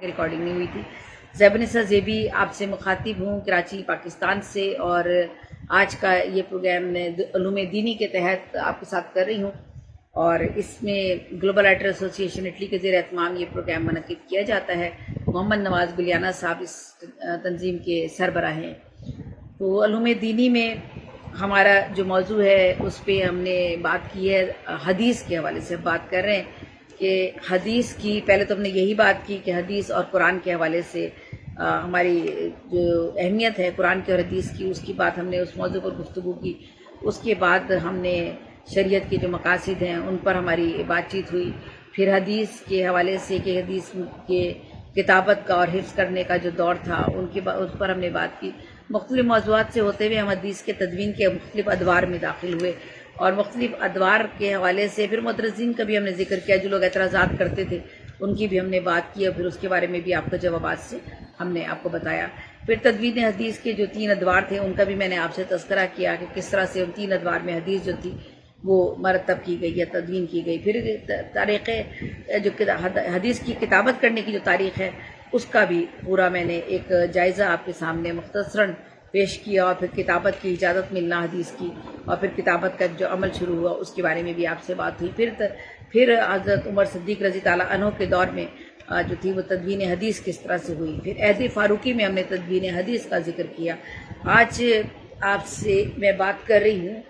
Recording نہیں ہوئی تھی۔ زیبنسا زیبی آپ سے مخاطب ہوں کراچی پاکستان سے، اور آج کا یہ پروگرام میں علوم دینی کے تحت آپ کے ساتھ کر رہی ہوں، اور اس میں گلوبل رائٹر ایسوسی ایشن اٹلی کے زیر اہتمام یہ پروگرام منعقد کیا جاتا ہے۔ محمد نواز گلیانہ صاحب اس تنظیم کے سربراہ ہیں۔ تو علوم دینی میں ہمارا جو موضوع ہے اس پہ ہم نے بات کی ہے، حدیث کے حوالے سے بات کر رہے ہیں کہ حدیث کی پہلے تو ہم نے یہی بات کی کہ حدیث اور قرآن کے حوالے سے ہماری جو اہمیت ہے قرآن کی اور حدیث کی، اس کی بات ہم نے اس موضوع پر گفتگو کی۔ اس کے بعد ہم نے شریعت کے جو مقاصد ہیں ان پر ہماری بات چیت ہوئی۔ پھر حدیث کے حوالے سے کہ حدیث کے کتابت کا اور حفظ کرنے کا جو دور تھا اس پر ہم نے بات کی۔ مختلف موضوعات سے ہوتے ہوئے ہم حدیث کے تدوین کے مختلف ادوار میں داخل ہوئے، اور مختلف ادوار کے حوالے سے پھر مدرسین کا بھی ہم نے ذکر کیا، جو لوگ اعتراضات کرتے تھے ان کی بھی ہم نے بات کی، اور پھر اس کے بارے میں بھی آپ کو جوابات سے ہم نے آپ کو بتایا۔ پھر تدوین حدیث کے جو 3 ادوار تھے ان کا بھی میں نے آپ سے تذکرہ کیا کہ کس طرح سے ان 3 ادوار میں حدیث جو تھی وہ مرتب کی گئی یا تدوین کی گئی۔ پھر تاریخ جو حدیث کی کتابت کرنے کی جو تاریخ ہے اس کا بھی پورا میں نے ایک جائزہ آپ کے سامنے مختصراً پیش کیا، اور پھر کتابت کی اجازت ملنا حدیث کی، اور پھر کتابت کا جو عمل شروع ہوا اس کے بارے میں بھی آپ سے بات ہوئی۔ پھر حضرت عمر صدیق رضی تعالیٰ عنہ کے دور میں جو تھی وہ تدوین حدیث کس طرح سے ہوئی۔ پھر عہد فاروقی میں ہم نے تدوین حدیث کا ذکر کیا۔ آج آپ سے میں بات کر رہی ہوں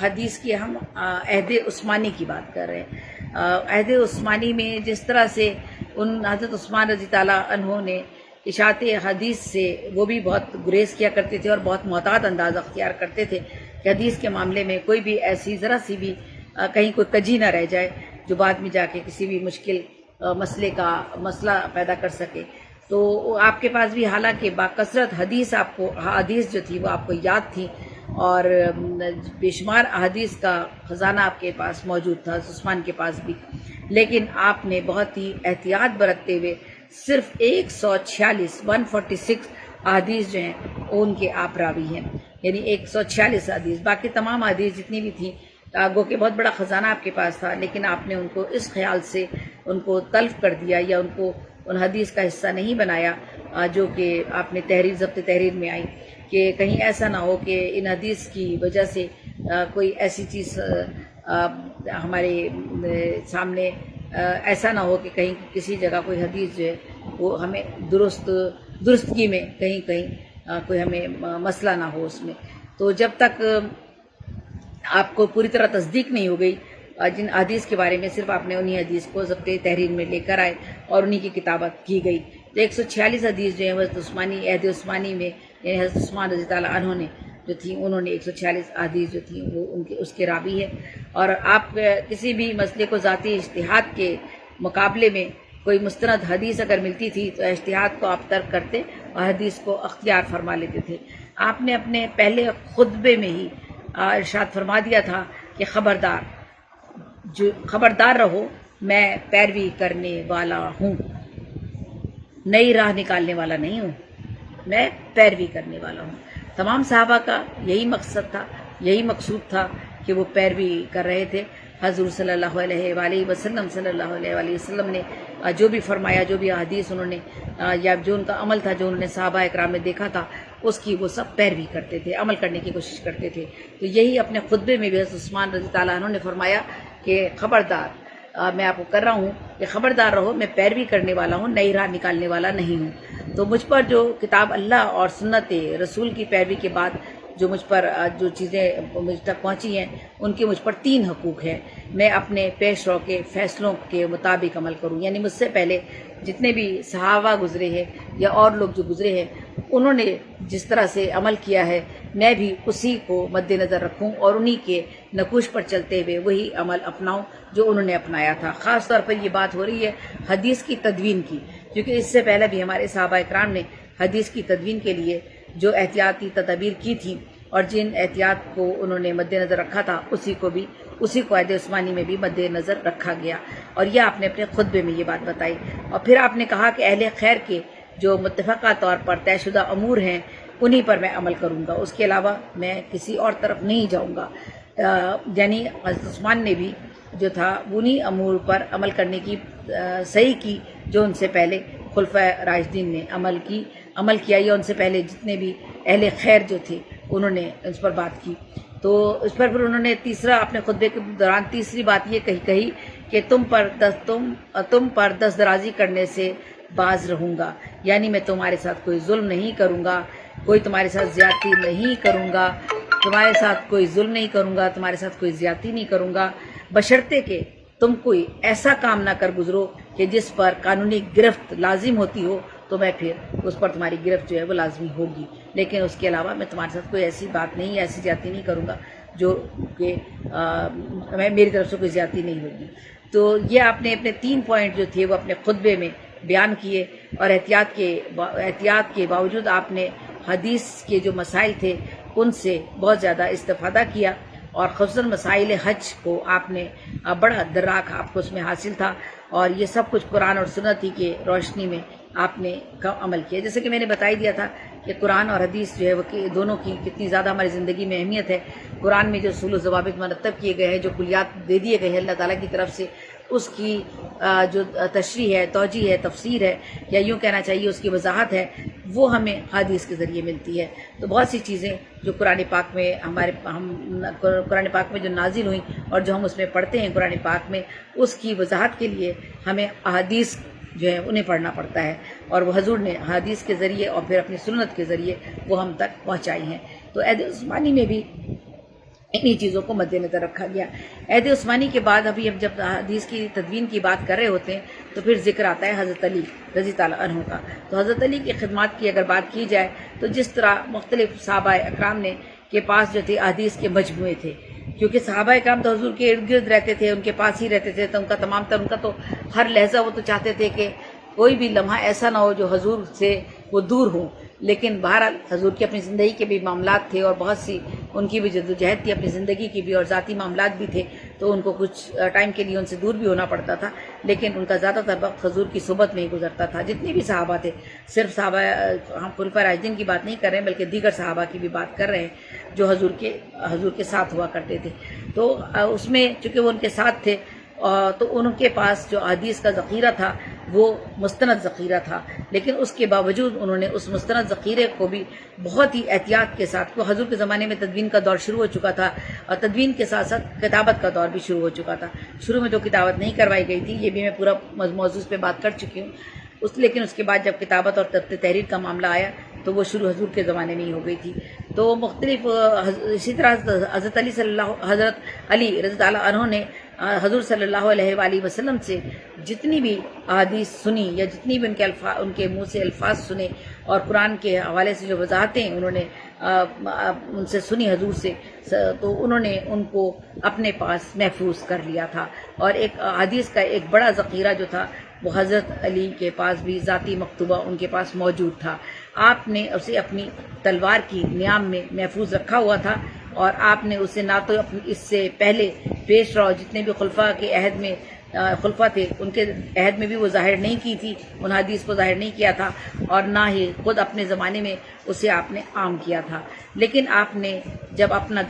حدیث کی، ہم عہد عثمانی کی بات کر رہے ہیں۔ عہد عثمانی میں جس طرح سے ان حضرت عثمان رضی تعالیٰ عنہ نے اشاعت حدیث سے وہ بھی بہت گریز کیا کرتے تھے اور بہت محتاط انداز اختیار کرتے تھے کہ حدیث کے معاملے میں کوئی بھی ایسی ذرا سی بھی کہیں کوئی کجی نہ رہ جائے جو بعد میں جا کے کسی بھی مشکل مسئلے کا مسئلہ پیدا کر سکے۔ تو آپ کے پاس بھی حالانکہ باکثرت حدیث جو تھی وہ آپ کو یاد تھی، اور بے شمار احادیث کا خزانہ آپ کے پاس موجود تھا، عثمان کے پاس بھی، لیکن آپ نے بہت ہی احتیاط برتتے ہوئے صرف 146 احادیث جو ہیں ان کے آپ راوی ہیں، یعنی 146 حدیث۔ باقی تمام حدیث جتنی بھی تھیں گو کہ بہت بڑا خزانہ آپ کے پاس تھا، لیکن آپ نے ان کو اس خیال سے ان کو تلف کر دیا یا ان کو ان حدیث کا حصہ نہیں بنایا جو کہ آپ نے ضبط تحریر میں آئی، کہ کہیں ایسا نہ ہو کہ ان حدیث کی وجہ سے کوئی ایسی چیز ہمارے سامنے ایسا نہ ہو کہ کہیں کسی جگہ کوئی حدیث جو ہے وہ ہمیں درستگی میں کہیں کوئی ہمیں مسئلہ نہ ہو اس میں۔ تو جب تک آپ کو پوری طرح تصدیق نہیں ہو گئی جن حدیث کے بارے میں، صرف آپ نے انہی حدیث کو ضبط تحریر میں لے کر آئے اور انہی کی کتابت کی گئی۔ تو 146 حدیث جو ہیں حضرت عثمانی عہد عثمانی میں، یعنی حضرت عثمان رضی تعالیٰ عنہ نے جو تھی انہوں نے 146 حدیث جو تھیں وہ اس کے راوی ہے۔ اور آپ کسی بھی مسئلے کو ذاتی اجتہاد کے مقابلے میں کوئی مستند حدیث اگر ملتی تھی تو اجتہاد کو آپ ترک کرتے اور حدیث کو اختیار فرما لیتے تھے۔ آپ نے اپنے پہلے خطبے میں ہی ارشاد فرما دیا تھا کہ خبردار رہو، میں پیروی کرنے والا ہوں، نئی راہ نکالنے والا نہیں ہوں، میں پیروی کرنے والا ہوں۔ تمام صحابہ کا یہی مقصد تھا، یہی مقصود تھا کہ وہ پیروی کر رہے تھے۔ حضور صلی اللہ علیہ وآلہ وسلم نے جو بھی فرمایا، جو بھی احادیث انہوں نے یا جو ان کا عمل تھا، جو انہوں نے صحابہ اکرام میں دیکھا تھا، اس کی وہ سب پیروی کرتے تھے، عمل کرنے کی کوشش کرتے تھے۔ تو یہی اپنے خطبے میں بھی حضرت عثمان رضی تعالیٰ عنہ نے فرمایا کہ خبردار، میں آپ کو کر رہا ہوں کہ خبردار رہو، میں پیروی کرنے والا ہوں، نئی راہ نکالنے والا نہیں ہوں۔ تو مجھ پر جو کتاب اللہ اور سنت رسول کی پیروی کے بعد جو مجھ پر جو چیزیں مجھ تک پہنچی ہیں ان کے مجھ پر 3 حقوق ہیں۔ میں اپنے پیش رو کے فیصلوں کے مطابق عمل کروں، یعنی مجھ سے پہلے جتنے بھی صحابہ گزرے ہیں یا اور لوگ جو گزرے ہیں انہوں نے جس طرح سے عمل کیا ہے میں بھی اسی کو مد نظر رکھوں اور انہی کے نقوش پر چلتے ہوئے وہی عمل اپناؤں جو انہوں نے اپنایا تھا۔ خاص طور پر یہ بات ہو رہی ہے حدیث کی تدوین کی، کیونکہ اس سے پہلے بھی ہمارے صحابہ اکرام نے حدیث کی تدوین کے لیے جو احتیاطی تدابیر کی تھیں اور جن احتیاط کو انہوں نے مد نظر رکھا تھا اسی کو عہد عثمانی میں بھی مد نظر رکھا گیا، اور یہ آپ نے اپنے خطبے میں یہ بات بتائی۔ اور پھر آپ نے کہا کہ اہل خیر کے جو متفقہ طور پر طے شدہ امور ہیں انہی پر میں عمل کروں گا، اس کے علاوہ میں کسی اور طرف نہیں جاؤں گا۔ یعنی حضرت عثمان نے بھی جو تھا انہی امور پر عمل کرنے کی صحیح کی جو ان سے پہلے خلفۂ راشدین نے عمل کیا یا ان سے پہلے جتنے بھی اہل خیر جو تھے انہوں نے اس پر بات کی۔ تو اس پر پھر انہوں نے تیسرا اپنے خطبے کے دوران تیسری بات یہ کہی کہ تم پر دست درازی کرنے سے باز رہوں گا، یعنی میں تمہارے ساتھ کوئی ظلم نہیں کروں گا، کوئی تمہارے ساتھ زیادتی نہیں کروں گا، تمہارے ساتھ کوئی ظلم نہیں کروں گا، تمہارے ساتھ کوئی زیادتی نہیں کروں گا، بشرطے کہ تم کوئی ایسا کام نہ کر گزرو کہ جس پر قانونی گرفت لازم ہوتی ہو، تو میں پھر اس پر تمہاری گرفت جو ہے وہ لازمی ہوگی، لیکن اس کے علاوہ میں تمہارے ساتھ کوئی ایسی بات نہیں، ایسی زیادتی نہیں کروں گا جو کہ میری طرف سے کوئی زیادتی نہیں ہوگی۔ تو یہ آپ نے اپنے 3 پوائنٹ جو تھے وہ اپنے خطبے میں بیان کیے، اور احتیاط کے باوجود آپ نے حدیث کے جو مسائل تھے ان سے بہت زیادہ استفادہ کیا، اور خصوصاً مسائل حج کو آپ نے بڑا دراک آپ کو اس میں حاصل تھا، اور یہ سب کچھ قرآن اور سنت ہی کے روشنی میں آپ نے عمل کیا۔ جیسے کہ میں نے بتا ہی دیا تھا کہ قرآن اور حدیث جو ہے وہ دونوں کی کتنی زیادہ ہماری زندگی میں اہمیت ہے۔ قرآن میں جو اصول و ضوابط مرتب کیے گئے ہیں، جو کلیات دے دیے گئے ہیں اللہ تعالیٰ کی طرف سے، اس کی جو تشریح ہے، توجیہ ہے، تفسیر ہے، یا یوں کہنا چاہیے اس کی وضاحت ہے، وہ ہمیں حدیث کے ذریعے ملتی ہے۔ تو بہت سی چیزیں جو قرآن پاک میں قرآن پاک میں جو نازل ہوئیں اور جو ہم اس میں پڑھتے ہیں قرآن پاک میں، اس کی وضاحت کے لیے ہمیں احادیث جو ہے انہیں پڑھنا پڑتا ہے، اور وہ حضور نے حدیث کے ذریعے اور پھر اپنی سنت کے ذریعے وہ ہم تک پہنچائی ہیں۔ تو عہد عثمانی میں بھی انہی چیزوں کو مد نظر رکھا گیا۔ عہد عثمانی کے بعد ابھی ہم جب حدیث کی تدوین کی بات کر رہے ہوتے ہیں تو پھر ذکر آتا ہے حضرت علی رضی اللہ عنہ کا۔ تو حضرت علی کی خدمات کی اگر بات کی جائے تو جس طرح مختلف صحابہ اکرام کے پاس جو تھے حدیث کے مجموعے تھے، کیونکہ صحابہ اکرام تو حضور کے ارد گرد رہتے تھے، ان کے پاس ہی رہتے تھے، تو ان کا تو ہر لحظہ وہ تو چاہتے تھے کہ کوئی بھی لمحہ ایسا نہ ہو جو حضور سے وہ دور ہوں۔ لیکن بہرحال حضور کی اپنی زندگی کے بھی معاملات تھے، اور بہت سی ان کی بھی جدوجہد تھی اپنی زندگی کی بھی، اور ذاتی معاملات بھی تھے، تو ان کو کچھ ٹائم کے لیے ان سے دور بھی ہونا پڑتا تھا، لیکن ان کا زیادہ تر وقت حضور کی صحبت میں ہی گزرتا تھا۔ جتنے بھی صحابہ تھے، صرف صحابہ ہم خلفائے راشدین کی بات نہیں کر رہے ہیں بلکہ دیگر صحابہ کی بھی بات کر رہے ہیں جو حضور کے ساتھ ہوا کرتے تھے۔ تو اس میں چونکہ وہ ان کے ساتھ تھے تو ان کے پاس جو حدیث کا ذخیرہ تھا وہ مستند ذخیرہ تھا، لیکن اس کے باوجود انہوں نے اس مستند ذخیرے کو بھی بہت ہی احتیاط کے ساتھ، وہ حضور کے زمانے میں تدوین کا دور شروع ہو چکا تھا، اور تدوین کے ساتھ ساتھ کتابت کا دور بھی شروع ہو چکا تھا۔ شروع میں تو کتابت نہیں کروائی گئی تھی، یہ بھی میں پورا موضوع پہ بات کر چکی ہوں، لیکن اس کے بعد جب کتابت اور تحریر کا معاملہ آیا تو وہ شروع حضور کے زمانے میں ہی ہو گئی تھی۔ تو مختلف اسی طرح حضرت علی رضی اللہ عنہ نے حضور صلی اللہ علیہ وآلہ وسلم سے جتنی بھی احادیث سنی، یا جتنی بھی ان کے منہ سے الفاظ سنے، اور قرآن کے حوالے سے جو وضاحتیں انہوں نے ان سے سنی حضور سے، تو انہوں نے ان کو اپنے پاس محفوظ کر لیا تھا، اور ایک حدیث کا ایک بڑا ذخیرہ جو تھا وہ حضرت علی کے پاس بھی ذاتی مکتوبہ ان کے پاس موجود تھا۔ آپ نے اسے اپنی تلوار کی نیام میں محفوظ رکھا ہوا تھا، اور آپ نے اسے نہ تو اس سے پہلے پیش رو جتنے بھی خلفاء کے عہد میں خلفاء تھے ان کے عہد میں بھی وہ ظاہر نہیں کی تھی، ان حدیث کو ظاہر نہیں کیا تھا، اور نہ ہی خود اپنے زمانے میں اسے آپ نے عام کیا تھا۔ لیکن آپ نے جب اپنا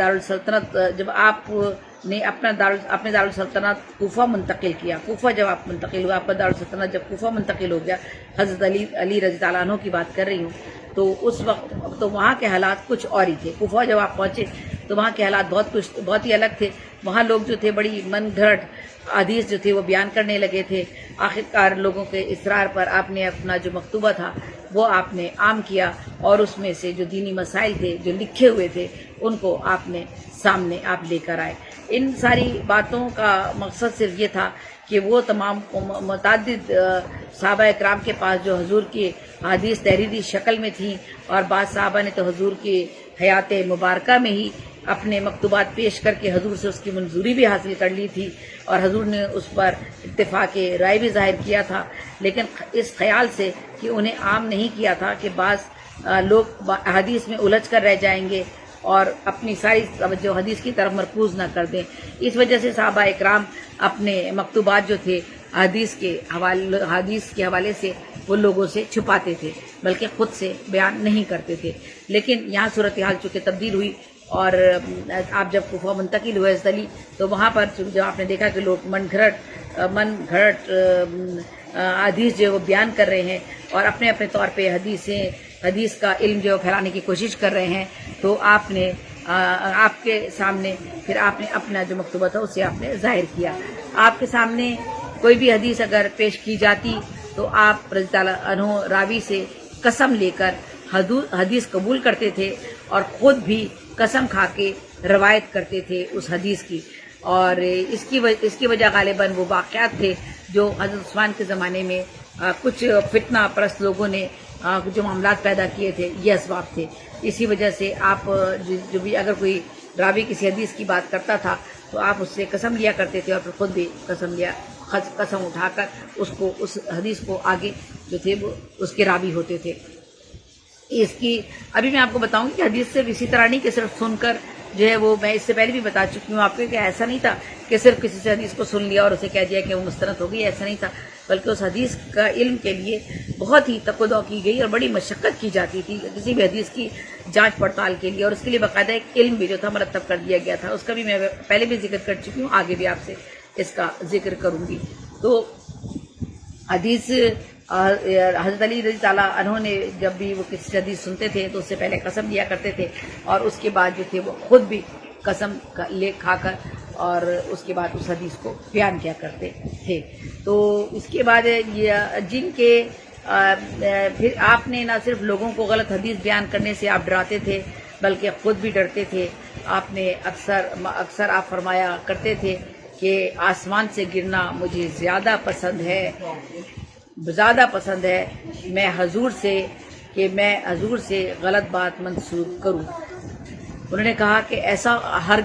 اپنے دارالسلطنت کوفہ منتقل کیا، کوفہ جب آپ منتقل ہوا، آپ کا دارالسلطنت جب کوفہ منتقل ہو گیا، حضرت علی رضی اللہ عنہ کی بات کر رہی ہوں، تو اس وقت تو وہاں کے حالات کچھ اور ہی تھے۔ کوفہ جب آپ پہنچے تو وہاں کے حالات بہت ہی الگ تھے۔ وہاں لوگ جو تھے بڑی من گھڑت حدیث جو تھے وہ بیان کرنے لگے تھے۔ آخرکار لوگوں کے اصرار پر آپ نے اپنا جو مکتوبہ تھا وہ آپ نے عام کیا، اور اس میں سے جو دینی مسائل تھے جو لکھے ہوئے تھے ان کو آپ نے سامنے آپ لے کر آئے۔ ان ساری باتوں کا مقصد صرف یہ تھا کہ وہ تمام متعدد صحابہ اکرام کے پاس جو حضور کی حدیث تحریری شکل میں تھیں، اور بعض صحابہ نے تو حضور کی حیات مبارکہ میں ہی اپنے مکتوبات پیش کر کے حضور سے اس کی منظوری بھی حاصل کر لی تھی، اور حضور نے اس پر اتفاق رائے بھی ظاہر کیا تھا، لیکن اس خیال سے کہ انہیں عام نہیں کیا تھا کہ بعض لوگ حدیث میں الجھ کر رہ جائیں گے اور اپنی ساری توجہ حدیث کی طرف مرکوز نہ کر دیں۔ اس وجہ سے صحابہ اکرام اپنے مکتوبات جو تھے حدیث کے حوالے سے وہ لوگوں سے چھپاتے تھے، بلکہ خود سے بیان نہیں کرتے تھے۔ لیکن یہاں صورتحال چونکہ تبدیل ہوئی، اور آپ جب کوفہ منتقل ہوئے حضرت علی، تو وہاں پر جب آپ نے دیکھا کہ لوگ من گھڑت حدیث جو ہے وہ بیان کر رہے ہیں اور اپنے اپنے طور پہ حدیث کا علم جو ہے پھیلانے کی کوشش کر رہے ہیں، تو آپ کے سامنے پھر آپ نے اپنا جو مکتوبہ تھا اسے آپ نے ظاہر کیا۔ آپ کے سامنے کوئی بھی حدیث اگر پیش کی جاتی تو آپ رضی تعالیٰ عنہ راوی سے قسم لے کر حدیث قبول کرتے تھے اور خود بھی قسم کھا کے روایت کرتے تھے اس حدیث کی، اور اس کی وجہ غالباً وہ واقعات تھے جو حضرت عثمان کے زمانے میں کچھ فتنہ پرست لوگوں نے جو معاملات پیدا کیے تھے، یہ اسباب تھے۔ اسی وجہ سے آپ جو بھی اگر کوئی راوی کسی حدیث کی بات کرتا تھا تو آپ اس سے قسم لیا کرتے تھے اور پھر خود بھی قسم اٹھا کر اس حدیث کو آگے جو تھے وہ اس کے راوی ہوتے تھے۔ اس کی ابھی میں آپ کو بتاؤں گی کہ حدیث صرف اسی طرح نہیں کہ صرف سن کر جو ہے وہ، میں اس سے پہلے بھی بتا چکی ہوں آپ کو کہ ایسا نہیں تھا کہ صرف کسی سے حدیث کو سن لیا اور اسے کہہ دیا کہ وہ مستند ہو گئی، ایسا نہیں تھا، بلکہ اس حدیث کا علم کے لیے بہت ہی تقاضا کی گئی اور بڑی مشقت کی جاتی تھی کسی بھی حدیث کی جانچ پڑتال کے لیے، اور اس کے لیے باقاعدہ ایک علم بھی جو تھا مرتب کر دیا گیا تھا۔ اس کا بھی میں پہلے بھی ذکر کر چکی ہوں، آگے بھی آپ سے اس کا ذکر کروں گی۔ تو حدیث حضرت علی رضی تعالیٰ عنہ نے جب بھی وہ کسی سے حدیث سنتے تھے تو اس سے پہلے قسم لیا کرتے تھے اور اس کے بعد جو تھے وہ خود بھی قسم کھا کر اور اس کے بعد اس حدیث کو بیان کیا کرتے تھے۔ تو اس کے بعد جن کے پھر آپ نے نہ صرف لوگوں کو غلط حدیث بیان کرنے سے آپ ڈراتے تھے بلکہ خود بھی ڈرتے تھے۔ آپ نے اکثر آپ فرمایا کرتے تھے کہ آسمان سے گرنا مجھے زیادہ پسند ہے میں حضور سے غلط بات منسوب کروں۔ انہوں نے کہا کہ ایسا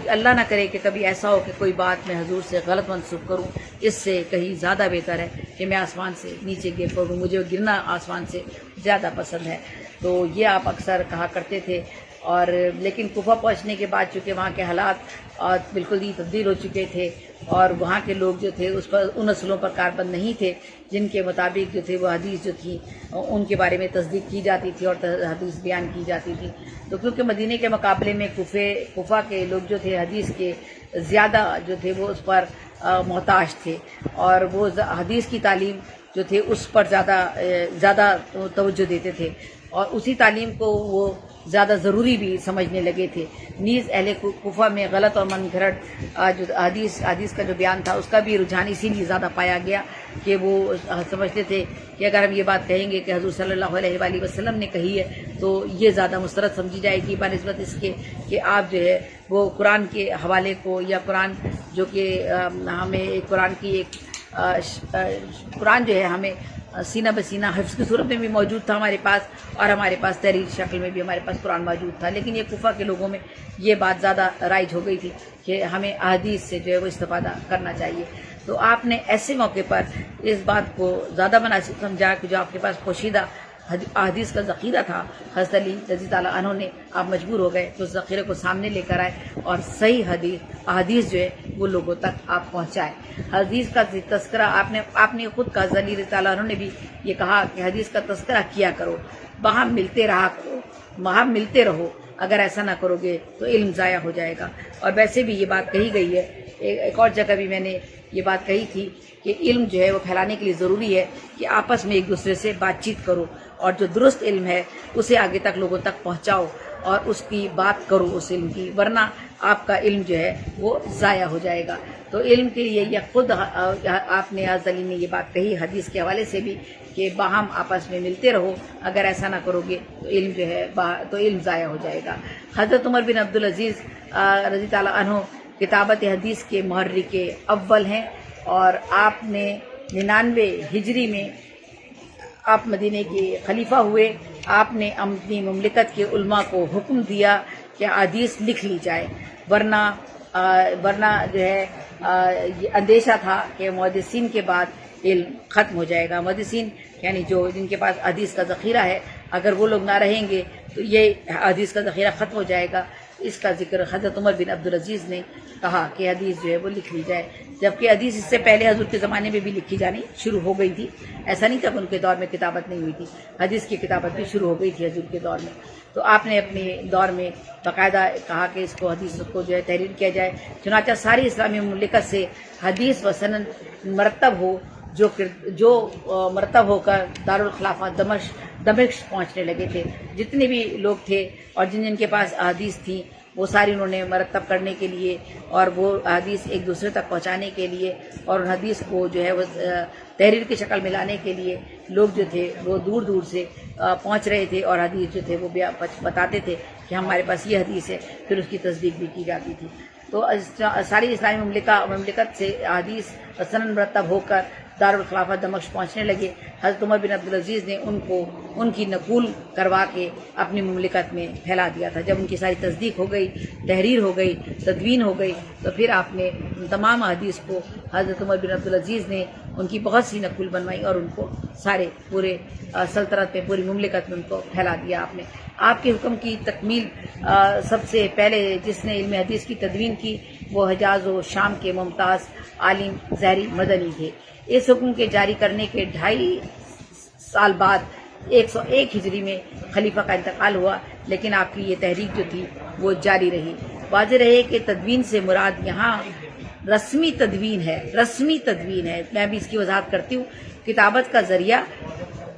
اللہ نہ کرے کہ کبھی ایسا ہو کہ کوئی بات میں حضور سے غلط منسوب کروں، اس سے کہیں زیادہ بہتر ہے کہ میں آسمان سے نیچے گر پڑوں، مجھے گرنا آسمان سے زیادہ پسند ہے۔ تو یہ آپ اکثر کہا کرتے تھے، اور لیکن کوفہ پہنچنے کے بعد چونکہ وہاں کے حالات بالکل ہی تبدیل ہو چکے تھے اور وہاں کے لوگ جو تھے ان اصولوں پر کاربند نہیں تھے جن کے مطابق جو تھے وہ حدیث جو تھی ان کے بارے میں تصدیق کی جاتی تھی اور حدیث بیان کی جاتی تھی۔ تو کیونکہ مدینے کے مقابلے میں کوفہ کے لوگ جو تھے حدیث کے زیادہ جو تھے وہ اس پر محتاج تھے، اور وہ حدیث کی تعلیم جو تھے اس پر زیادہ توجہ دیتے تھے، اور اسی تعلیم کو وہ زیادہ ضروری بھی سمجھنے لگے تھے۔ نیز اہل کوفہ میں غلط اور من گھڑت جو حدیث کا جو بیان تھا اس کا بھی رجحان اسی لیے زیادہ پایا گیا کہ وہ سمجھتے تھے کہ اگر ہم یہ بات کہیں گے کہ حضور صلی اللہ علیہ وآلہ وسلم نے کہی ہے تو یہ زیادہ مسترد سمجھی جائے گی بنسبت اس کے کہ آپ جو ہے وہ قرآن کے حوالے کو، یا قرآن جو کہ ہمیں قرآن جو ہے ہمیں سینہ بسینہ حفظ کی صورت میں بھی موجود تھا ہمارے پاس، اور ہمارے پاس تحریر شکل میں بھی ہمارے پاس قرآن موجود تھا، لیکن یہ کوفہ کے لوگوں میں یہ بات زیادہ رائج ہو گئی تھی کہ ہمیں احادیث سے جو ہے وہ استفادہ کرنا چاہیے۔ تو آپ نے ایسے موقع پر اس بات کو زیادہ مناسب سمجھا کہ جو آپ کے پاس پوشیدہ احادیث کا ذخیرہ تھا، حضرت علی رضی تعالیٰ عنہ نے آپ مجبور ہو گئے کہ اس ذخیرے کو سامنے لے کر آئے اور صحیح احادیث جو ہے وہ لوگوں تک آپ پہنچائے۔ حدیث کا تذکرہ آپ نے خود کہا، حضرت علی رضی تعالیٰ عنہ نے بھی یہ کہا کہ حدیث کا تذکرہ کیا کرو، باہم ملتے رہو، اگر ایسا نہ کرو گے تو علم ضائع ہو جائے گا۔ اور ویسے بھی یہ بات کہی گئی ہے، ایک اور جگہ بھی میں نے یہ بات کہی تھی کہ علم جو ہے وہ پھیلانے کے لیے ضروری ہے کہ آپس میں ایک دوسرے سے بات چیت کرو، اور جو درست علم ہے اسے آگے تک لوگوں تک پہنچاؤ اور اس کی بات کرو اس علم کی، ورنہ آپ کا علم جو ہے وہ ضائع ہو جائے گا۔ تو علم کے لیے یہ خود آپ نے حضرت علی نے یہ بات کہی حدیث کے حوالے سے بھی کہ باہم آپس میں ملتے رہو، اگر ایسا نہ کرو گے تو علم جو ہے تو علم ضائع ہو جائے گا۔ حضرت عمر بن عبدالعزیز رضی تعالیٰ عنہ کتابت حدیث کے محرک اول ہیں، اور آپ نے 99 ہجری میں آپ مدینے کے خلیفہ ہوئے۔ آپ نے اپنی مملکت کے علماء کو حکم دیا کہ حدیث لکھ لی جائے، ورنہ جو ہے یہ اندیشہ تھا کہ محدثین کے بعد علم ختم ہو جائے گا۔ محدثین یعنی جن کے پاس حدیث کا ذخیرہ ہے، اگر وہ لوگ نہ رہیں گے تو یہ حدیث کا ذخیرہ ختم ہو جائے گا۔ اس کا ذکر حضرت عمر بن عبدالعزیز نے کہا کہ حدیث جو ہے وہ لکھ لی جائے، جبکہ حدیث اس سے پہلے حضور کے زمانے میں بھی لکھی جانی شروع ہو گئی تھی۔ ایسا نہیں تھا کہ ان کے دور میں کتابت نہیں ہوئی تھی، حدیث کی کتابت بھی شروع ہو گئی تھی حضور کے دور میں۔ تو آپ نے اپنے دور میں باقاعدہ کہا کہ اس کو حدیث کو جو ہے تحریر کیا جائے، چنانچہ ساری اسلامی مملکت سے حدیث و سند مرتب ہو جو مرتب ہو کر دارالخلافہ دمشق پہنچنے لگے تھے، جتنے بھی لوگ تھے اور جن جن کے پاس احادیث تھیں وہ ساری انہوں نے مرتب کرنے کے لیے اور وہ حدیث ایک دوسرے تک پہنچانے کے لیے اور ان حدیث کو جو ہے وہ تحریر کی شکل میں لانے کے لیے لوگ جو تھے وہ دور دور سے پہنچ رہے تھے اور حدیث جو تھے وہ بتاتے تھے کہ ہمارے پاس یہ حدیث ہے، پھر اس کی تصدیق بھی کی جاتی تھی۔ تو ساری اسلامی مملکت سے حدیث سند مرتب ہو کر دارالخلافہ دمشق پہنچنے لگے۔ حضرت عمر بن عبدالعزیز نے ان کی نقول کروا کے اپنی مملکت میں پھیلا دیا تھا۔ جب ان کی ساری تصدیق ہو گئی، تحریر ہو گئی، تدوین ہو گئی، تو پھر آپ نے تمام حدیث کو حضرت عمر بن عبدالعزیز نے ان کی بہت سی نقول بنوائی اور ان کو سارے پورے سلطنت میں، پوری مملکت میں ان کو پھیلا دیا آپ نے۔ آپ کے حکم کی تکمیل سب سے پہلے جس نے علم حدیث کی تدوین کی وہ حجاز و شام کے ممتاز عالم ظاہری مدنی تھے۔ اس حکم کے جاری کرنے کے 2.5 سال بعد 101 ہجری میں خلیفہ کا انتقال ہوا، لیکن آپ کی یہ تحریک جو تھی وہ جاری رہی۔ واضح رہے کہ تدوین سے مراد یہاں رسمی تدوین ہے۔ میں بھی اس کی وضاحت کرتی ہوں۔ کتابت کا ذریعہ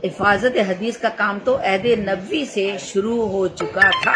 حفاظت حدیث کا کام تو عہد نبوی سے شروع ہو چکا تھا۔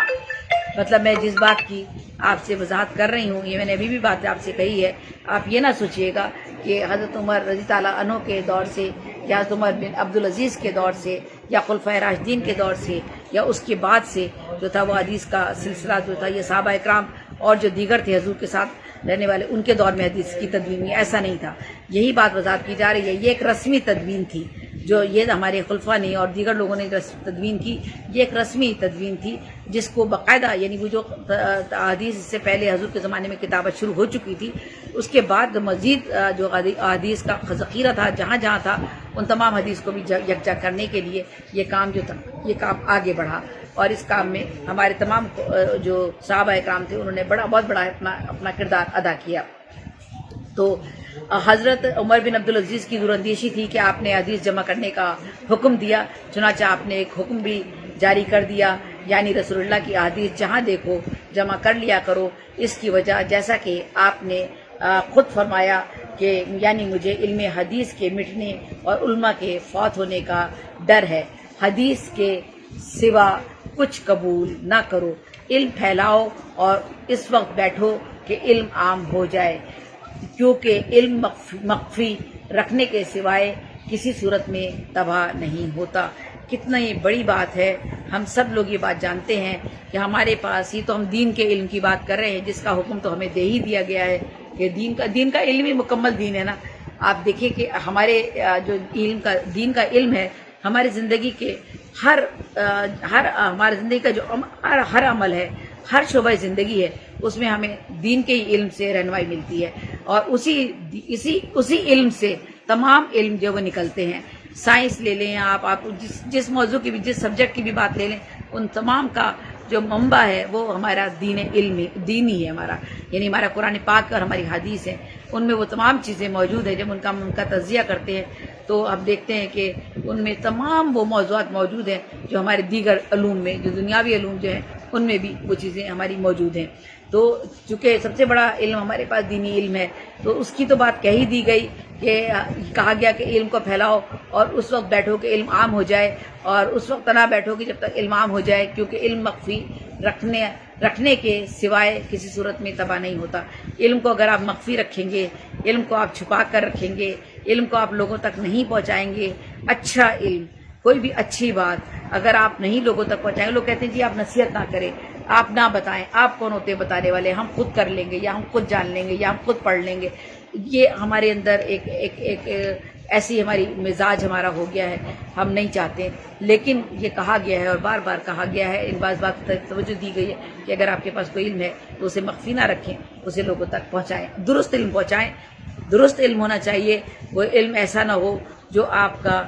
مطلب میں جس بات کی آپ سے وضاحت کر رہی ہوں، یہ میں نے ابھی بھی بات آپ سے کہی ہے، آپ یہ نہ سوچئے گا کہ حضرت عمر رضی تعالیٰ عنہ کے دور سے یا حضرت عمر بن عبدالعزیز کے دور سے یا خلفائے راشدین کے دور سے یا اس کے بعد سے جو تھا وہ حدیث کا سلسلہ جو تھا یہ صحابہ اکرام اور جو دیگر تھے حضور کے ساتھ رہنے والے ان کے دور میں حدیث کی تدوین ہوئی، ایسا نہیں تھا۔ یہی بات وضاحت کی جا رہی ہے، یہ ایک رسمی تدوین تھی جو یہ ہمارے خلفاء نے اور دیگر لوگوں نے تدوین کی، یہ ایک رسمی تدوین تھی جس کو باقاعدہ یعنی وہ جو حدیث سے پہلے حضور کے زمانے میں کتابت شروع ہو چکی تھی، اس کے بعد مزید جو حدیث کا ذخیرہ تھا جہاں جہاں تھا ان تمام حدیث کو بھی یکجا کرنے کے لیے یہ کام جو تھا یہ کام آگے بڑھا، اور اس کام میں ہمارے تمام جو صحابہ اکرام تھے انہوں نے بہت بڑا اپنا کردار ادا کیا۔ تو حضرت عمر بن عبدالعزیز کی دوراندیشی تھی کہ آپ نے حدیث جمع کرنے کا حکم دیا، چنانچہ آپ نے ایک حکم بھی جاری کر دیا، یعنی رسول اللہ کی احادیث جہاں دیکھو جمع کر لیا کرو۔ اس کی وجہ جیسا کہ آپ نے خود فرمایا کہ یعنی مجھے علم حدیث کے مٹنے اور علماء کے فوت ہونے کا ڈر ہے، حدیث کے سوا کچھ قبول نہ کرو، علم پھیلاؤ اور اس وقت بیٹھو کہ علم عام ہو جائے، کیونکہ علم مخفی رکھنے کے سوائے کسی صورت میں تباہ نہیں ہوتا۔ کتنا یہ بڑی بات ہے، ہم سب لوگ یہ بات جانتے ہیں کہ ہمارے پاس ہی تو ہم دین کے علم کی بات کر رہے ہیں جس کا حکم تو ہمیں دے ہی دیا گیا ہے کہ دین کا علم ہی مکمل دین ہے نا۔ آپ دیکھیں کہ ہمارے جو دین کا علم ہے ہماری زندگی کے ہر ہماری زندگی کا جو ہر عمل ہے، ہر شعبہ زندگی ہے، اس میں ہمیں دین کے ہی علم سے رہنمائی ملتی ہے، اور اسی علم سے تمام علم جو وہ نکلتے ہیں۔ سائنس لے لیں آپ جس موضوع کی بھی، جس سبجیکٹ کی بھی بات لے لیں، ان تمام کا جو منبع ہے وہ ہمارا دین ہی ہے ہمارا، یعنی ہمارا قرآن پاک اور ہماری حدیث ہے، ان میں وہ تمام چیزیں موجود ہیں۔ جب ان کا تجزیہ کرتے ہیں تو ہم دیکھتے ہیں کہ ان میں تمام وہ موضوعات موجود ہیں جو ہمارے دیگر علوم میں، جو دنیاوی علوم جو ہیں ان میں بھی وہ چیزیں ہماری موجود ہیں۔ تو چونکہ سب سے بڑا علم ہمارے پاس دینی علم ہے، تو اس کی تو بات کہی دی گئی کہ کہا گیا کہ علم کو پھیلاؤ اور اس وقت بیٹھو کہ علم عام ہو جائے، اور اس وقت نہ بیٹھو کہ جب تک علم عام ہو جائے، کیونکہ علم مخفی رکھنے کے سوائے کسی صورت میں تباہ نہیں ہوتا۔ علم کو اگر آپ مخفی رکھیں گے، علم کو آپ چھپا کر رکھیں گے، علم کو آپ لوگوں تک نہیں پہنچائیں گے، اچھا علم، کوئی بھی اچھی بات اگر آپ نہیں لوگوں تک پہنچائیں گے، لوگ کہتے ہیں جی آپ نصیحت نہ کریں، آپ نہ بتائیں، آپ کون ہوتے ہیں بتانے والے، ہم خود کر لیں گے یا ہم خود جان لیں گے یا ہم خود پڑھ لیں گے۔ یہ ہمارے اندر ایک ایسی ہماری مزاج ہمارا ہو گیا ہے، ہم نہیں چاہتے، لیکن یہ کہا گیا ہے اور بار بار کہا گیا ہے، ان بعض بات توجہ دی گئی ہے کہ اگر آپ کے پاس کوئی علم ہے تو اسے مخفی نہ رکھیں، اسے لوگوں تک پہنچائیں، درست علم پہنچائیں۔ درست علم ہونا چاہیے، وہ علم ایسا نہ ہو جو آپ کا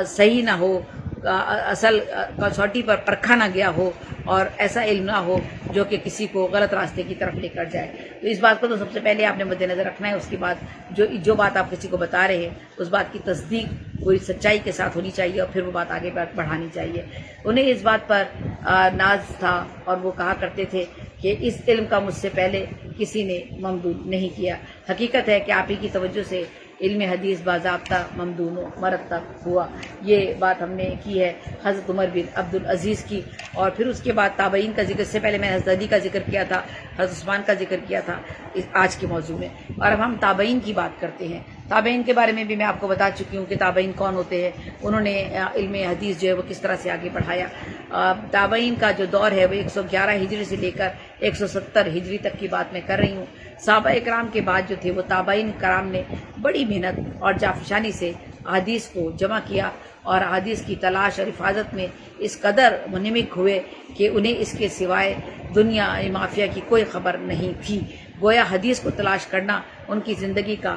صحیح نہ ہو، اصل کسوٹی پر پرکھا نہ گیا ہو، اور ایسا علم نہ ہو جو کہ کسی کو غلط راستے کی طرف لے کر جائے۔ تو اس بات کو تو سب سے پہلے آپ نے مد نظر رکھنا ہے۔ اس کے بعد جو بات آپ کسی کو بتا رہے ہیں اس بات کی تصدیق پوری سچائی کے ساتھ ہونی چاہیے، اور پھر وہ بات آگے بڑھانی چاہیے۔ انہیں اس بات پر ناز تھا اور وہ کہا کرتے تھے کہ اس علم کا مجھ سے پہلے کسی نے ممدود نہیں کیا۔ حقیقت ہے کہ آپ ہی کی توجہ سے علم حدیث باضابطہ ممدون و مرتب ہوا۔ یہ بات ہم نے کی ہے حضرت عمر بن عبدالعزیز کی، اور پھر اس کے بعد تابعین کا ذکر، اس سے پہلے میں نے حضرت علی کا ذکر کیا تھا، حضرت عثمان کا ذکر کیا تھا آج کے موضوع میں، اور اب ہم تابعین کی بات کرتے ہیں۔ تابعین کے بارے میں بھی میں آپ کو بتا چکی ہوں کہ تابعین کون ہوتے ہیں، انہوں نے علم حدیث جو ہے وہ کس طرح سے آگے بڑھایا۔ تابعین کا جو دور ہے وہ 111 ہجری سے لے کر 170 ہجری تک کی بات میں کر رہی ہوں۔ صحابہ اکرام کے بعد جو تھے وہ تابعین کرام نے بڑی محنت اور جافشانی سے حدیث کو جمع کیا، اور حدیث کی تلاش اور حفاظت میں اس قدر منہمک ہوئے کہ انہیں اس کے سوائے دنیا مافیا کی کوئی خبر نہیں تھی۔ گویا حدیث کو تلاش کرنا ان کی زندگی کا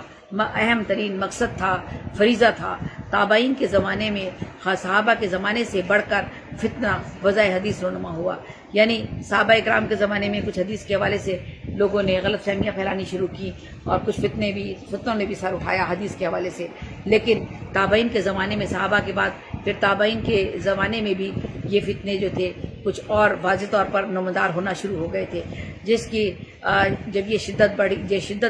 اہم ترین مقصد تھا، فریضہ تھا۔ تابعین کے زمانے میں صحابہ کے زمانے سے بڑھ کر فتنہ وضع حدیث رونما ہوا، یعنی صحابہ اکرام کے زمانے میں کچھ حدیث کے حوالے سے لوگوں نے غلط فہمیاں پھیلانی شروع کی، اور کچھ فتنوں نے بھی سر اٹھایا حدیث کے حوالے سے، لیکن تابعین کے زمانے میں، صحابہ کے بعد پھر تابعین کے زمانے میں بھی یہ فتنے جو تھے کچھ اور واضح طور پر نمودار ہونا شروع ہو گئے تھے، جس کی جب یہ شدت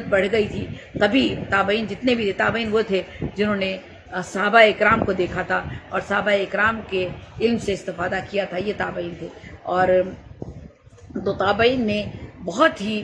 بڑھ گئی تھی، تبھی تابعین جتنے بھی تھے، تابعین وہ تھے جنہوں نے صحابہ اکرام کو دیکھا تھا اور صحابہ اکرام کے علم سے استفادہ کیا تھا، یہ تابعین تھے۔ اور تو تابعین نے بہت ہی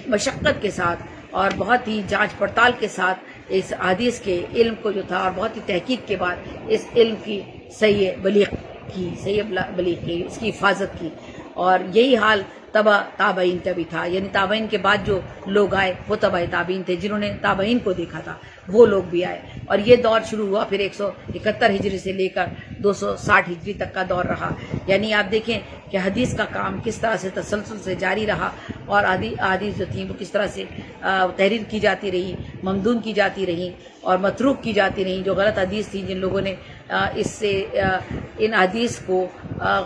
مشقت کے ساتھ اور بہت ہی جانچ پڑتال کے ساتھ اس حدیث کے علم کو جو تھا، اور بہت ہی تحقیق کے بعد اس علم کی صحیح بلیغ کی، اس کی حفاظت کی، اور یہی حال تبع تابعین کا بھی تھا، یعنی تابعین کے بعد جو لوگ آئے وہ تبع تابعین تھے، جنہوں نے تابعین کو دیکھا تھا وہ لوگ بھی آئے، اور یہ دور شروع ہوا پھر 171 ہجری سے لے کر 260 ہجری تک کا دور رہا۔ یعنی آپ دیکھیں کہ حدیث کا کام کس طرح سے تسلسل سے جاری رہا، اور حدیث جو تھیں وہ کس طرح سے تحریر کی جاتی رہی، ممدون کی جاتی رہی اور متروک کی جاتی رہی۔ جو غلط حدیث تھی، جن لوگوں نے ان حدیث کو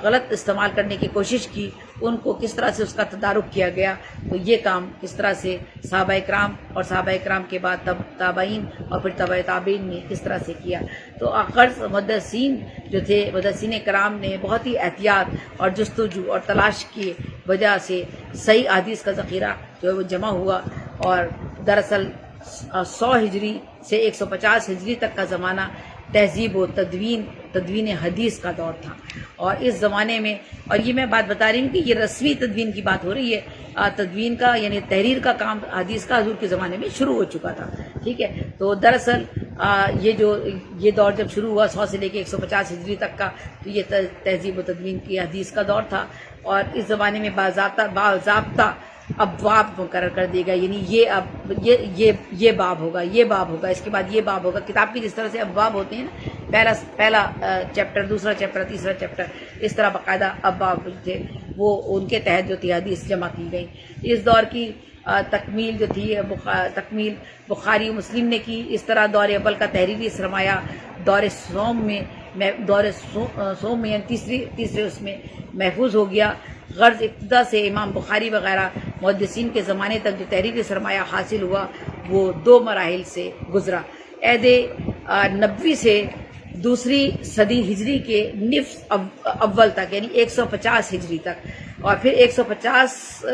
غلط استعمال کرنے کی کوشش کی، ان کو کس طرح سے اس کا تدارک کیا گیا۔ تو یہ کام کس طرح سے صحابہ اکرام اور صحابہ اکرام کے بعد تابعین اور پھر تبع تابعین نے کس طرح سے کیا۔ تو غرض محدثین جو تھے، محدثین کرام نے بہت ہی احتیاط اور جستجو اور تلاش کی وجہ سے صحیح حدیث کا ذخیرہ جو ہے وہ جمع ہوا، اور دراصل 100 ہجری سے 150 ہجری تک کا زمانہ تہذیب و تدوین حدیث کا دور تھا، اور اس زمانے میں، اور یہ میں بات بتا رہی ہوں کہ یہ رسمی تدوین کی بات ہو رہی ہے، تدوین کا یعنی تحریر کا کام حدیث کا حضور کے زمانے میں شروع ہو چکا تھا، ٹھیک ہے۔ تو دراصل یہ دور جب شروع ہوا 100 سے لے کے 150 ہجری تک کا، تو یہ تہذیب و تدوین کی حدیث کا دور تھا، اور اس زمانے میں باضابطہ ابواب مقرر کر دیے گئے، یعنی یہ باب ہوگا، یہ باب ہوگا، اس کے بعد یہ باب ہوگا۔ کتاب کی جس طرح سے ابواب ہوتے ہیں نا، پہلا چیپٹر، دوسرا چیپٹر، تیسرا چیپٹر، اس طرح باقاعدہ ابواب تھے، وہ ان کے تحت جو تھی حدیث جمع کی گئی۔ اس دور کی تکمیل جو تھی، تکمیل بخاری و مسلم نے کی۔ اس طرح دور اول کا تحریری سرمایہ دور سوم میں یعنی تیسرے اس میں محفوظ ہو گیا۔ غرض ابتدا سے امام بخاری وغیرہ محدثین کے زمانے تک جو تحریری سرمایہ حاصل ہوا وہ 2 مراحل سے گزرا۔ عہد نبوی سے دوسری صدی ہجری کے نصف اول تک، یعنی 150 ہجری تک، اور پھر 150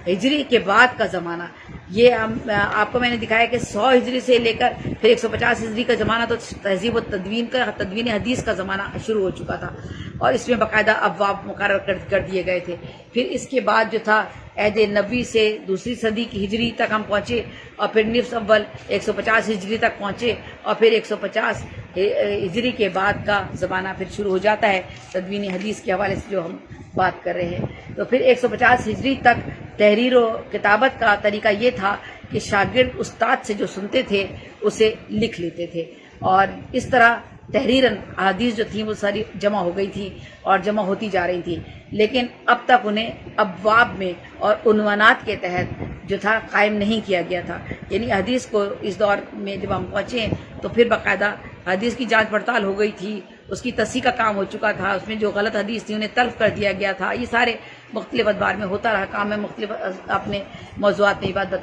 ہجری کے بعد کا زمانہ، یہ آپ کو میں نے دکھایا کہ 100 ہجری سے لے کر پھر 150 ہجری کا زمانہ تو تہذیب و تدوین حدیث کا زمانہ شروع ہو چکا تھا، اور اس میں باقاعدہ ابواب مقرر کر دیے گئے تھے۔ پھر اس کے بعد جو تھا عہد نبوی سے دوسری صدی کی ہجری تک ہم پہنچے، اور پھر نصف اول 150 ہجری تک پہنچے، اور پھر 150 ہجری کے بعد کا زمانہ پھر شروع ہو جاتا ہے تدوین حدیث کے حوالے سے جو ہم بات کر رہے ہیں۔ تو پھر 150 ہجری تک تحریر و کتابت کا طریقہ یہ تھا کہ شاگرد استاد سے جو سنتے تھے اسے لکھ لیتے تھے، اور اس طرح تحریراً احادیث جو تھیں وہ ساری جمع ہو گئی تھی اور جمع ہوتی جا رہی تھیں، لیکن اب تک انہیں ابواب میں اور عنوانات کے تحت جو تھا قائم نہیں کیا گیا تھا۔ یعنی حدیث کو اس دور میں جب ہم پہنچے تو پھر باقاعدہ حدیث کی جانچ پڑتال ہو گئی تھی، اس کی تصحیح کا کام ہو چکا تھا، اس میں جو غلط حدیث تھی انہیں تلف کر دیا گیا تھا۔ یہ سارے مختلف ادوار میں ہوتا رہا کام، میں مختلف اپنے موضوعات میں یہ بات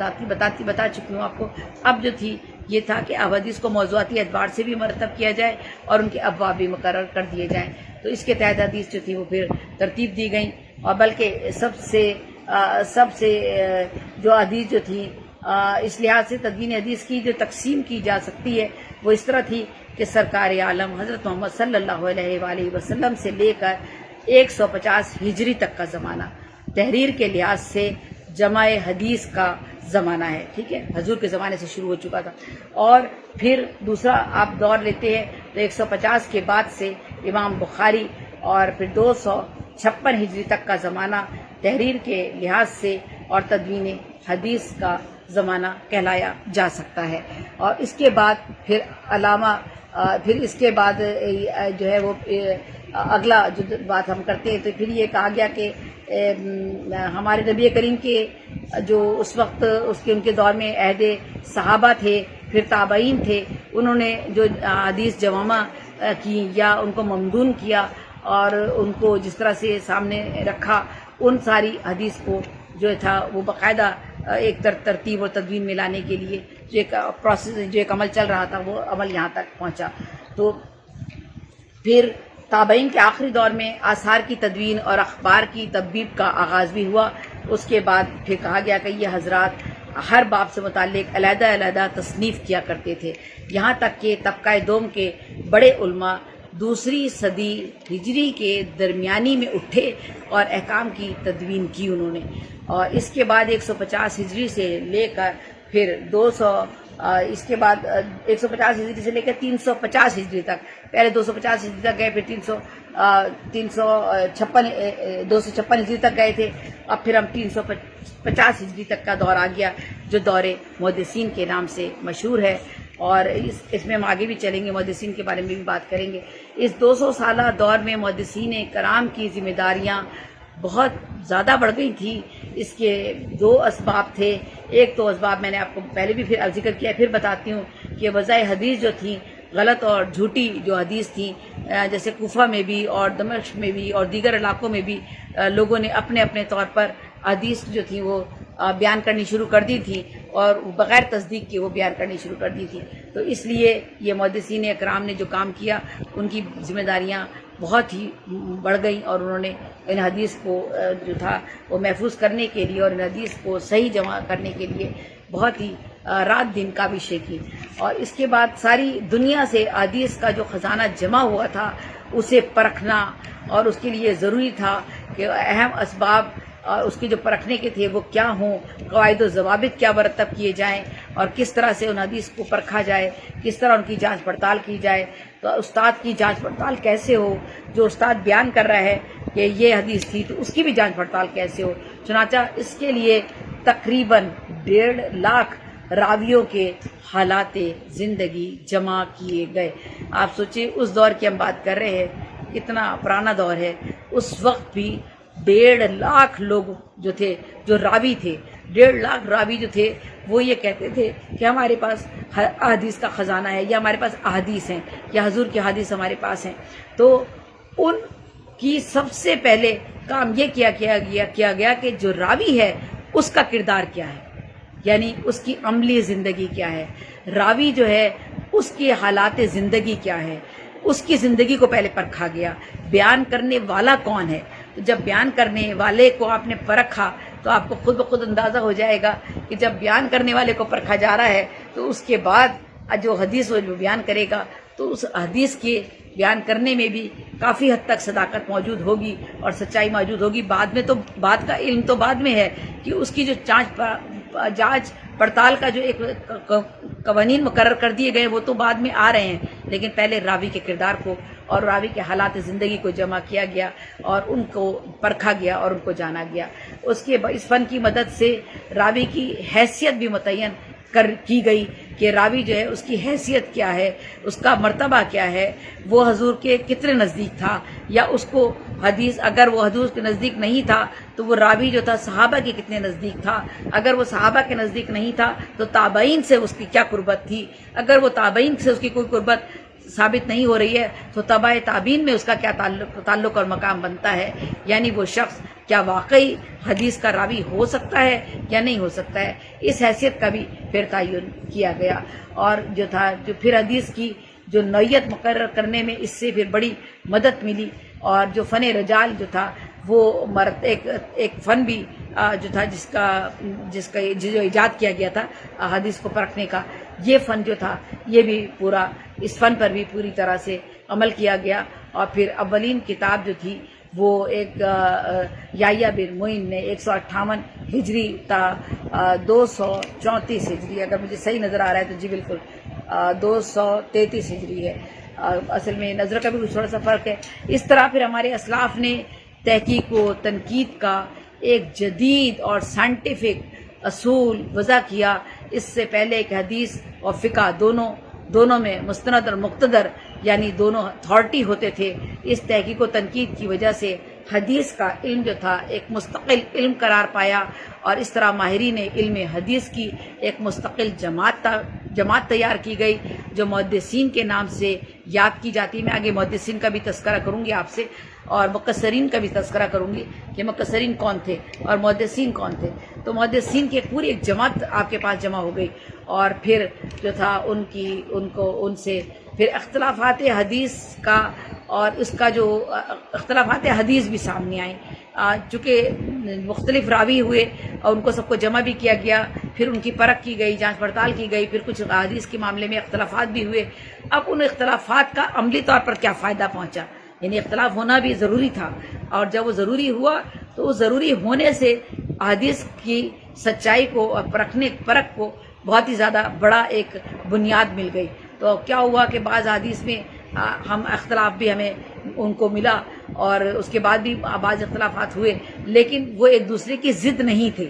بتا چکی ہوں آپ کو۔ اب جو تھی یہ تھا کہ اب حدیث کو موضوعاتی اعتبار سے بھی مرتب کیا جائے اور ان کے ابواب بھی مقرر کر دیے جائیں، تو اس کے تحت حدیث جو تھی وہ پھر ترتیب دی گئیں، اور بلکہ سب سے جو حدیث جو تھی اس لحاظ سے تدوین حدیث کی جو تقسیم کی جا سکتی ہے وہ اس طرح تھی کہ سرکار عالم حضرت محمد صلی اللہ علیہ وآلہ وسلم سے لے کر 150 ہجری تک کا زمانہ تحریر کے لحاظ سے جمع حدیث کا زمانہ ہے، ٹھیک ہے، حضور کے زمانے سے شروع ہو چکا تھا۔ اور پھر دوسرا آپ دور لیتے ہیں تو 150 کے بعد سے امام بخاری اور پھر 256 ہجری تک کا زمانہ تحریر کے لحاظ سے اور تدوین حدیث کا زمانہ کہلایا جا سکتا ہے۔ اور اس کے بعد پھر علامہ پھر اس کے بعد جو ہے وہ اگلا جو بات ہم کرتے ہیں تو پھر یہ کہا گیا کہ ہمارے نبی کریم کے جو اس وقت ان کے دور میں عہد صحابہ تھے، پھر تابعین تھے، انہوں نے جو حدیث جوامع کی یا ان کو ممدون کیا اور ان کو جس طرح سے سامنے رکھا، ان ساری حدیث کو جو تھا وہ باقاعدہ ایک ترتیب اور تدوین میں لانے کے لیے جو ایک پروسیس، جو ایک عمل چل رہا تھا، وہ عمل یہاں تک پہنچا۔ تو پھر تابعین کے آخری دور میں آثار کی تدوین اور اخبار کی تبیب کا آغاز بھی ہوا۔ اس کے بعد پھر کہا گیا کہ یہ حضرات ہر باب سے متعلق علیحدہ علیحدہ تصنیف کیا کرتے تھے، یہاں تک کہ طبقہ دوم کے بڑے علماء دوسری صدی ہجری کے درمیانی میں اٹھے اور احکام کی تدوین کی انہوں نے۔ اور اس کے بعد 150 ہجری سے لے کر پھر 200 اس کے بعد 150 ہجری سے لے کر 350 ہجری تک، پہلے 250 ہجری تک گئے، پھر 256 ہجری تک گئے تھے، اب پھر ہم 350 ہجری تک کا دور آ گیا جو دور محدثین کے نام سے مشہور ہے۔ اور اس میں ہم آگے بھی چلیں گے، محدثین کے بارے میں بھی بات کریں گے۔ اس 200 سالہ دور میں محدثین کرام کی ذمہ داریاں بہت زیادہ بڑھ گئی تھی۔ اس کے دو اسباب تھے۔ ایک تو اسباب میں نے آپ کو پہلے بھی پھر ذکر کیا، پھر بتاتی ہوں کہ وضع حدیث جو تھی، غلط اور جھوٹی جو حدیث تھی، جیسے کوفہ میں بھی اور دمشق میں بھی اور دیگر علاقوں میں بھی لوگوں نے اپنے اپنے طور پر حدیث جو تھی وہ بیان کرنی شروع کر دی تھی اور بغیر تصدیق کے وہ بیان کرنی شروع کر دی تھی۔ تو اس لیے یہ محدثین اکرام نے جو کام کیا، ان کی ذمہ داریاں بہت ہی بڑھ گئیں اور انہوں نے ان حدیث کو جو تھا وہ محفوظ کرنے کے لیے اور ان حدیث کو صحیح جمع کرنے کے لیے بہت ہی رات دن کاوشیں کی۔ اور اس کے بعد ساری دنیا سے حدیث کا جو خزانہ جمع ہوا تھا اسے پرکھنا، اور اس کے لیے ضروری تھا کہ اہم اسباب اور اس کے جو پرکھنے کے تھے وہ کیا ہوں، قواعد و ضوابط کیا مرتب کیے جائیں اور کس طرح سے ان حدیث کو پرکھا جائے، کس طرح ان کی جانچ پڑتال کی جائے۔ تو استاد کی جانچ پڑتال کیسے ہو، جو استاد بیان کر رہا ہے کہ یہ حدیث تھی تو اس کی بھی جانچ پڑتال کیسے ہو۔ چنانچہ اس کے لیے تقریباً 1.5 لاکھ راویوں کے حالات زندگی جمع کیے گئے۔ آپ سوچیں اس دور کی ہم بات کر رہے ہیں، کتنا پرانا دور ہے، اس وقت بھی 1.5 لاکھ لوگ جو تھے، جو راوی تھے، 1.5 لاکھ راوی جو تھے وہ یہ کہتے تھے کہ ہمارے پاس احادیث کا خزانہ ہے یا ہمارے پاس احادیث ہیں یا حضور کی حدیث ہمارے پاس ہیں۔ تو ان کی سب سے پہلے کام یہ کیا گیا کہ جو راوی ہے اس کا کردار کیا ہے، یعنی اس کی عملی زندگی کیا ہے، راوی جو ہے اس کی حالات زندگی کیا ہے، اس کی زندگی کو پہلے پرکھا گیا۔ بیان کرنے والا کون ہے، تو جب بیان کرنے والے کو آپ نے پرکھا تو آپ کو خود بخود اندازہ ہو جائے گا کہ جب بیان کرنے والے کو پرکھا جا رہا ہے تو اس کے بعد جو حدیث وہ بیان کرے گا تو اس حدیث کے بیان کرنے میں بھی کافی حد تک صداقت موجود ہوگی اور سچائی موجود ہوگی۔ بعد میں تو بات کا علم تو بعد میں ہے کہ اس کی جو جانچ پڑتال کا جو ایک قوانین مقرر کر دیے گئے وہ تو بعد میں آ رہے ہیں، لیکن پہلے راوی کے کردار کو اور راوی کے حالات زندگی کو جمع کیا گیا اور ان کو پرکھا گیا اور ان کو جانا گیا۔ اس فن کی مدد سے راوی کی حیثیت بھی متعین کی گئی کہ راوی جو ہے اس کی حیثیت کیا ہے، اس کا مرتبہ کیا ہے، وہ حضور کے کتنے نزدیک تھا، یا اس کو حدیث اگر وہ حضور کے نزدیک نہیں تھا تو وہ راوی جو تھا صحابہ کے کتنے نزدیک تھا، اگر وہ صحابہ کے نزدیک نہیں تھا تو تابعین سے اس کی کیا قربت تھی، اگر وہ تابعین سے اس کی کوئی قربت ثابت نہیں ہو رہی ہے تو تبع تابعین میں اس کا کیا تعلق اور مقام بنتا ہے، یعنی وہ شخص کیا واقعی حدیث کا راوی ہو سکتا ہے یا نہیں ہو سکتا ہے۔ اس حیثیت کا بھی پھر تعین کیا گیا، اور جو تھا جو پھر حدیث کی جو نوعیت مقرر کرنے میں اس سے پھر بڑی مدد ملی، اور جو فن رجال جو تھا وہ ایک فن بھی جو تھا جس کا جو ایجاد کیا گیا تھا حدیث کو پرکھنے کا، یہ فن جو تھا یہ بھی پورا، اس فن پر بھی پوری طرح سے عمل کیا گیا. اور پھر اولین کتاب جو تھی وہ ایک یحییٰ بن معین نے 158 ہجری تا 234 ہجری، اگر مجھے صحیح نظر آ رہا ہے تو جی بالکل 233 ہجری ہے. اصل میں نظر کا بھی کچھ تھوڑا سا فرق ہے. اس طرح پھر ہمارے اسلاف نے تحقیق و تنقید کا ایک جدید اور سائنٹیفک اصول وضع کیا. اس سے پہلے ایک حدیث اور فقہ دونوں میں مستند اور مقتدر یعنی دونوں اتھارٹی ہوتے تھے. اس تحقیق و تنقید کی وجہ سے حدیث کا علم جو تھا ایک مستقل علم قرار پایا، اور اس طرح ماہرین علم حدیث کی ایک مستقل جماعت تیار کی گئی جو محدثین کے نام سے یاد کی جاتی. میں آگے محدثین کا بھی تذکرہ کروں گی آپ سے، اور مقصرین کا بھی تذکرہ کروں گی کہ مقصرین کون تھے اور محدثین کون تھے. تو محدثین کی پوری ایک جماعت آپ کے پاس جمع ہو گئی، اور پھر جو تھا ان سے پھر اختلافات حدیث کا اور اس کا جو اختلافات حدیث بھی سامنے آئیں. چونکہ مختلف راوی ہوئے اور ان کو سب کو جمع بھی کیا گیا، پھر ان کی پرکھ کی گئی، جانچ پڑتال کی گئی، پھر کچھ حدیث کے معاملے میں اختلافات بھی ہوئے. اب ان اختلافات کا عملی طور پر کیا فائدہ پہنچا، یعنی اختلاف ہونا بھی ضروری تھا، اور جب وہ ضروری ہوا تو اس ضروری ہونے سے حدیث کی سچائی کو اور پرکھ کو بہت ہی زیادہ بڑا ایک بنیاد مل گئی. تو کیا ہوا کہ بعض حدیث میں ہم اختلاف بھی ہمیں ان کو ملا، اور اس کے بعد بھی بعض اختلافات ہوئے، لیکن وہ ایک دوسرے کی ضد نہیں تھے.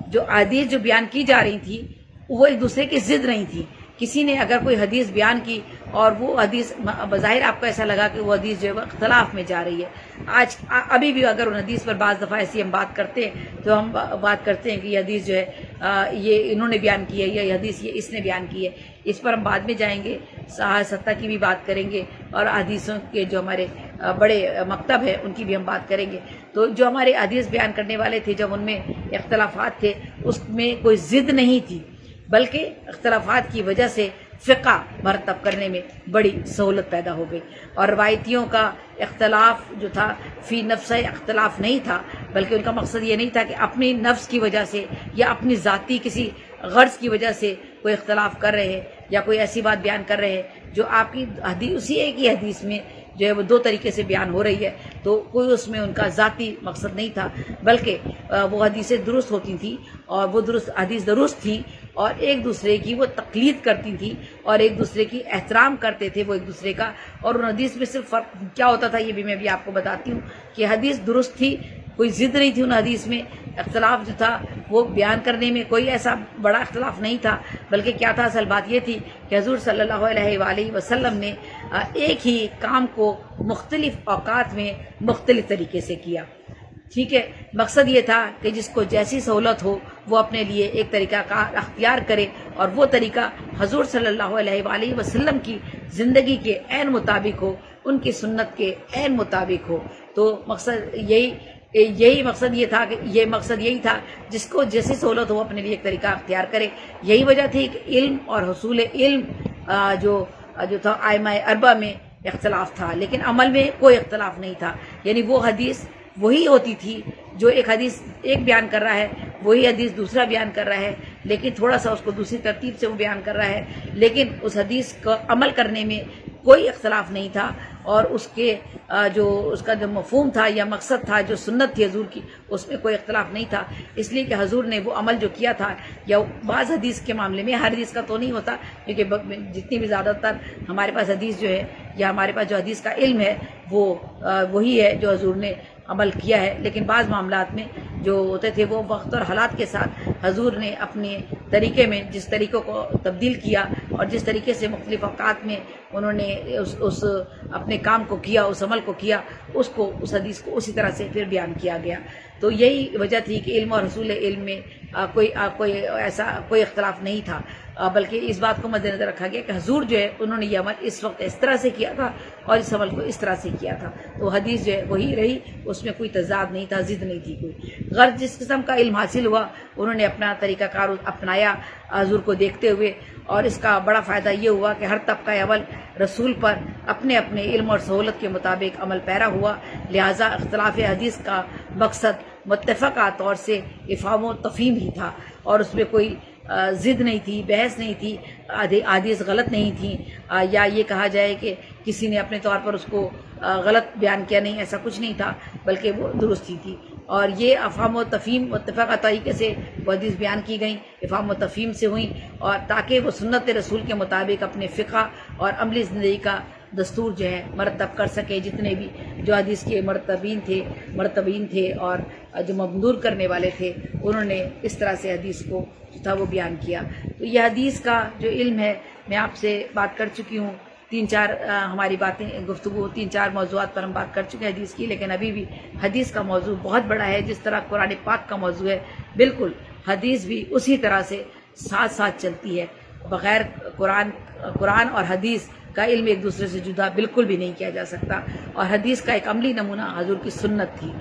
جو حدیث جو بیان کی جا رہی تھی وہ ایک دوسرے کی ضد نہیں تھی. کسی نے اگر کوئی حدیث بیان کی اور وہ حدیث بظاہر آپ کو ایسا لگا کہ وہ حدیث جو ہے وہ اختلاف میں جا رہی ہے، ابھی بھی اگر ان حدیث پر بعض دفعہ ایسی ہم بات کرتے ہیں تو ہم بات کرتے ہیں کہ یہ حدیث جو ہے یہ انہوں نے بیان کی ہے، یہ حدیث یہ اس نے بیان کی ہے. اس پر ہم بعد میں جائیں گے، ستہ کی بھی بات کریں گے، اور حدیثوں کے جو ہمارے بڑے مکتب ہیں ان کی بھی ہم بات کریں گے. تو جو ہمارے حدیث بیان کرنے والے تھے جب ان میں اختلافات تھے اس میں کوئی ضد نہیں تھی، بلکہ اختلافات کی وجہ سے فقہ مرتب کرنے میں بڑی سہولت پیدا ہو گئی. اور روایتیوں کا اختلاف جو تھا فی نفس اختلاف نہیں تھا، بلکہ ان کا مقصد یہ نہیں تھا کہ اپنی نفس کی وجہ سے یا اپنی ذاتی کسی غرض کی وجہ سے کوئی اختلاف کر رہے ہیں یا کوئی ایسی بات بیان کر رہے ہیں جو آپ کی حدیث اسی ایک ہی حدیث میں جو ہے وہ دو طریقے سے بیان ہو رہی ہے. تو کوئی اس میں ان کا ذاتی مقصد نہیں تھا، بلکہ وہ حدیثیں درست ہوتی تھیں اور وہ حدیث درست تھیں، اور ایک دوسرے کی وہ تقلید کرتی تھیں اور ایک دوسرے کی احترام کرتے تھے وہ ایک دوسرے کا. اور ان حدیث میں صرف فرق کیا ہوتا تھا یہ بھی میں بھی آپ کو بتاتی ہوں کہ حدیث درست تھی، کوئی ضد نہیں تھی ان حدیث میں. اختلاف جو تھا وہ بیان کرنے میں کوئی ایسا بڑا اختلاف نہیں تھا، بلکہ کیا تھا، اصل بات یہ تھی کہ حضور صلی اللہ علیہ وآلہ وسلم نے ایک ہی کام کو مختلف اوقات میں مختلف طریقے سے کیا. ٹھیک ہے، مقصد یہ تھا کہ جس کو جیسی سہولت ہو وہ اپنے لیے ایک طریقہ کار اختیار کرے، اور وہ طریقہ حضور صلی اللہ علیہ وآلہ وسلم کی زندگی کے عین مطابق ہو، ان کی سنت کے عین مطابق ہو. تو مقصد یہی مقصد یہ تھا کہ مقصد یہی تھا جس کو جیسی سہولت ہو اپنے لیے ایک طریقہ اختیار کرے. یہی وجہ تھی کہ علم اور حصول علم جو تھا ائمہ اربعہ میں اختلاف تھا، لیکن عمل میں کوئی اختلاف نہیں تھا. یعنی وہ حدیث وہی ہوتی تھی جو ایک حدیث ایک بیان کر رہا ہے، وہی حدیث دوسرا بیان کر رہا ہے، لیکن تھوڑا سا اس کو دوسری ترتیب سے وہ بیان کر رہا ہے، لیکن اس حدیث کا عمل کرنے میں کوئی اختلاف نہیں تھا. اور اس کا جو مفہوم تھا یا مقصد تھا، جو سنت تھی حضور کی، اس میں کوئی اختلاف نہیں تھا. اس لیے کہ حضور نے وہ عمل جو کیا تھا، یا بعض حدیث کے معاملے میں، ہر حدیث کا تو نہیں ہوتا، کیونکہ جتنی بھی زیادہ تر ہمارے پاس حدیث جو ہے یا ہمارے پاس جو حدیث کا علم ہے وہ وہی ہے جو حضور نے عمل کیا ہے. لیکن بعض معاملات میں جو ہوتے تھے وہ وقت اور حالات کے ساتھ حضور نے اپنے طریقے میں جس طریقوں کو تبدیل کیا، اور جس طریقے سے مختلف اوقات میں انہوں نے اس اپنے کام کو کیا، اس عمل کو کیا، اس حدیث کو اسی طرح سے پھر بیان کیا گیا. تو یہی وجہ تھی کہ علم اور حصول علم میں کوئی اختلاف نہیں تھا، بلکہ اس بات کو مد نظر رکھا گیا کہ حضور جو ہے انہوں نے یہ عمل اس وقت اس طرح سے کیا تھا اور اس عمل کو اس طرح سے کیا تھا. تو حدیث جو ہے وہی رہی، اس میں کوئی تضاد نہیں تھا، ضد نہیں تھی کوئی. غرض جس قسم کا علم حاصل ہوا انہوں نے اپنا طریقہ کار اپنایا حضور کو دیکھتے ہوئے، اور اس کا بڑا فائدہ یہ ہوا کہ ہر طبقہ اول رسول پر اپنے اپنے علم اور سہولت کے مطابق عمل پیرا ہوا. لہٰذا اختلاف حدیث کا مقصد متفقہ طور سے افہام و تفہیم ہی تھا، اور اس میں کوئی ضد نہیں تھی، بحث نہیں تھی، احادیث غلط نہیں تھیں، یا یہ کہا جائے کہ کسی نے اپنے طور پر اس کو غلط بیان کیا، نہیں، ایسا کچھ نہیں تھا، بلکہ وہ درست ہی تھی۔ اور یہ افہام و تفہیم متفقہ طریقے سے وہ حدیث بیان کی گئیں، افہام و تفہیم سے ہوئیں، اور تاکہ وہ سنت رسول کے مطابق اپنے فقہ اور عملی زندگی کا دستور جو ہے مرتب کر سکے۔ جتنے بھی جو حدیث کے مرتبین تھے اور جو مبنور کرنے والے تھے، انہوں نے اس طرح سے حدیث کو جو تھا وہ بیان کیا۔ تو یہ حدیث کا جو علم ہے، میں آپ سے بات کر چکی ہوں، 3-4 ہماری گفتگو 3-4 موضوعات پر ہم بات کر چکے ہیں حدیث کی، لیکن ابھی بھی حدیث کا موضوع بہت بڑا ہے۔ جس طرح قرآن پاک کا موضوع ہے، بالکل حدیث بھی اسی طرح سے ساتھ ساتھ چلتی ہے۔ بغیر قرآن اور حدیث کا علم ایک دوسرے سے جدا بالکل بھی نہیں کیا جا سکتا، اور حدیث کا ایک عملی نمونہ حضور کی سنت تھی۔